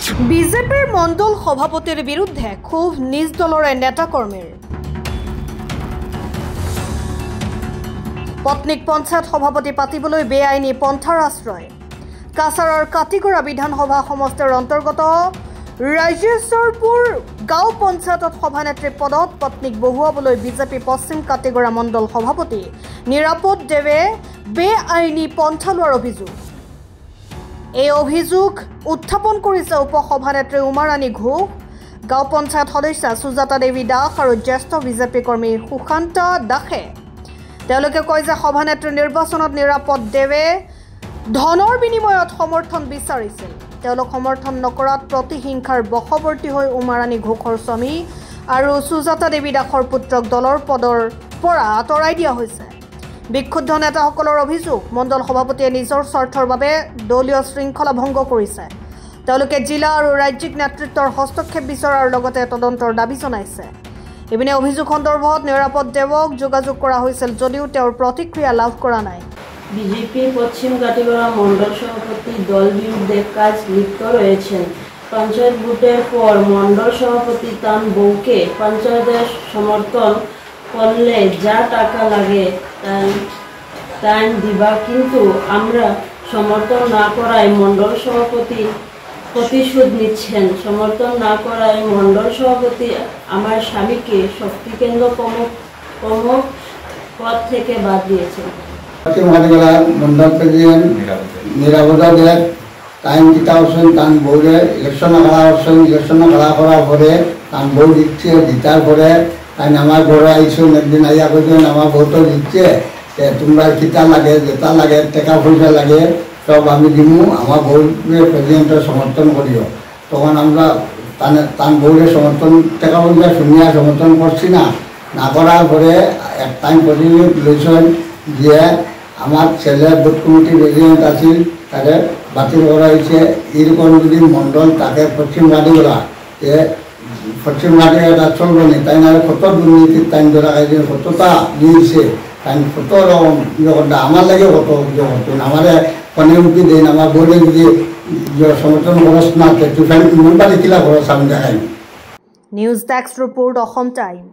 বিজেপিৰ মণ্ডল সভাপতিৰ বিৰুদ্ধে খুব নিজ দলৰে নেতাকৰ্মীৰ পত্নীক পঞ্চায়ত সভাপতি পাতিবলৈ বেআইনী পন্থাৰ আশ্ৰয় কাছাৰৰ কাটিগড়া বিধানসভা সমষ্টিৰ অন্তৰ্গত ৰাজেশ্বৰপুৰ গাঁও পঞ্চায়তত সভানেত্ৰী পদত পত্নীক বহুৱাবলৈ বিজেপি পশ্চিম কাটিগড়া মণ্ডল সভাপতি নিৰাপদ দেৱে বেআইনী পন্থা লোৱাৰ অভিযোগ এই অভিযোগ উত্থাপন কৰিছে উপসভানেত্ৰী উমাৰাণী ঘোষ গাঁও পঞ্চায়ত সদস্য সুজাতা দেৱী দাস আৰু জ্যেষ্ঠ বিজেপি কৰ্মী সুশান্ত দাসে তেওঁলোকে কয় যে সভানেত্ৰী নিৰ্বাচনত নিৰাপদ দেৱে ধনৰ বিনিময়ত সমৰ্থন বিচাৰিছিল তেওঁলোক সমৰ্থন নকৰাত প্ৰতিহিংসাৰ বশৱৰ্তী হৈ উমাৰাণী ঘোষৰ স্বামী আৰু সুজাতা দেৱী দাসৰ পুত্ৰক দলৰ পদৰ পৰা আঁতৰাই দিয়া হৈছে বিক্ষুব্ধ নেতাসকলৰ অভিযোগ মণ্ডল সভাপতিয়ে নিজৰ স্বাৰ্থৰ বাবে দলীয় শৃংখলা ভংগ কৰিছে তেওঁলোকে জিলা আৰু ৰাজ্যিক নেতৃত্বৰ হস্তক্ষেপ বিচৰাৰ লগতে তদন্তৰ দাবী জনাইছে ইপিনে অভিযোগ সন্দৰ্ভত নিৰাপদ দেৱক যোগাযোগ কৰা হৈছিল যদিও তেওঁৰ প্ৰতিক্ৰিয়া লাভ কৰা নাই বিজেপি পশ্চিম কাটিগড়া মণ্ডল সভাপতি দল বিরুদ্ধে কাজ লিপ্ত রয়েছেন পঞ্চায়েত ভোটের পর মণ্ডল সভাপতি তার বউকে পঞ্চায়েতের সমর্থন করলে যা টাকা লাগে তাই দিবা কিন্তু আমরা সমর্থন না করায় মণ্ডল সভাপতি প্রতিশোধ নিচ্ছেন সমর্থন না করায় মণ্ডল সভাপতি আমার স্বামীকে শক্তি কেন্দ্র প্রমুখ পদ থেকে বাদ দিয়েছেন মণ্ডল প্রেসিডেন্ট নিরাপদ দেব টাইম কিতা হচ্ছেন তান বউরে ইলেকশন খেলা হচ্ছেন ইলেকশন খেলা করার পরে তান বউ জিতছে জিতার পরে তাই আমার ঘরে আইসুন একদিন আইয়া করছেন আমার বউ তো জিতছে তোমরা কিতা লাগে যেটা লাগে টাকা পয়সা লাগে সব আমি দিমু আমার বউকে প্রেসিডেন্টের সমর্থন করিও তখন আমরা তান বউরে সমর্থন টাকা পয়সা শুনিয়া সমর্থন করছি না করার পরে এক টাইম প্রতিনিধি লইছেন যে আমার ছেলে বুথ কমিটি প্রেসিডেন্ট আছিল তাকে বাতিল করা হয়েছে এরকম যদি মণ্ডল তাকে পশ্চিম কাটিগড়া পশ্চিম কাটিগড়া চলবে না তাই না কত দুর্নীতি তাই ধরা খাইছে কতটা দিয়েছে তাই কত রকম ইয়ে আমার লাগে কত ইয়ে করতেন আমার কনেমুখী দেন আমার বোর্ডে যদি সমর্থন খরচ না তুই ইমান বাড়ি কিলা খরচ আমি দেখাই news desk report Assam time